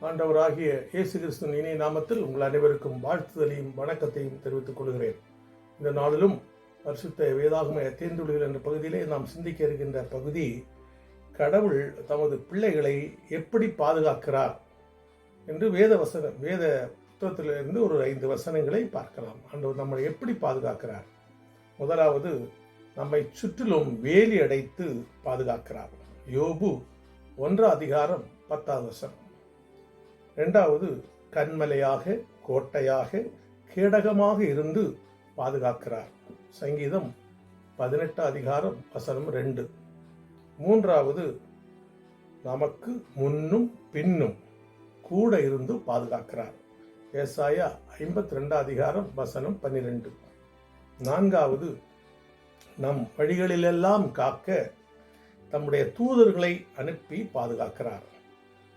ஆண்டவராகிய இயேசு கிறிஸ்துவின் இனிய நாமத்தில் உங்கள் அனைவருக்கும் வாழ்த்துதலையும் வணக்கத்தையும் தெரிவித்துக் கொள்கிறேன். இந்த நாளிலும் பரிசுத்த வேதாகம தேர்ந்துளிகள் என்ற பகுதியிலே நாம் சிந்திக்க இருக்கின்ற பகுதி, கடவுள் தமது பிள்ளைகளை எப்படி பாதுகாக்கிறார் என்று வேத புத்தகத்திலிருந்து ஒரு 5 வசனங்களை பார்க்கலாம். ஆண்டவர் நம்மை எப்படி பாதுகாக்கிறார்? முதலாவது, நம்மை சுற்றிலும் வேலி அடைத்து பாதுகாக்கிறார். யோபு 1:10. இரண்டாவது, கண்மலையாக, கோட்டையாக, கேடகமாக இருந்து பாதுகாக்கிறார். சங்கீதம் 18:2. மூன்றாவது, நமக்கு முன்னும் பின்னும் கூட இருந்து பாதுகாக்கிறார். ஏசாயா 52:12. நான்காவது, நம் வழிகளிலெல்லாம் காக்க தம்முடைய தூதர்களை அனுப்பி பாதுகாக்கிறார்.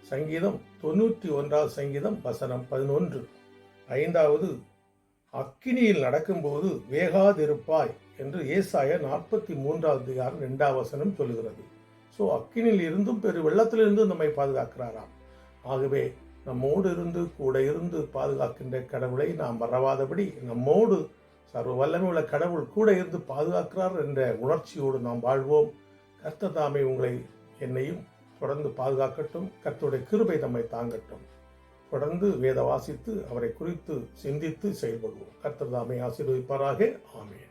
சங்கீதம் 91:11. ஐந்தாவது, அக்கினியில் நடக்கும்போது வேகாதிருப்பாய் என்று ஏசாயா 43:2 சொல்லுகிறது. அக்கினியில் இருந்தும் பெரு வெள்ளத்திலிருந்து நம்மை பாதுகாக்கிறாராம். ஆகவே நம்மோடு இருந்து கூட இருந்து பாதுகாக்கின்ற கடவுளை நாம் மறவாதபடி, நம்மோடு சர்வ வல்லமை உள்ள கடவுள் கூட இருந்து பாதுகாக்கிறார் என்ற உணர்ச்சியோடு நாம் வாழ்வோம். கர்த்தர் தாமே உங்களை என்னையும் தொடர்ந்து பாதுகாக்கட்டும். கர்த்தருடைய கிருபை நம்மை தாங்கட்டும். தொடர்ந்து வேத வாசித்து அவரை குறித்து சிந்தித்து செயல்படுவோம். கர்த்தர் தாமே ஆசீர்வதிப்பாராக. ஆமென்.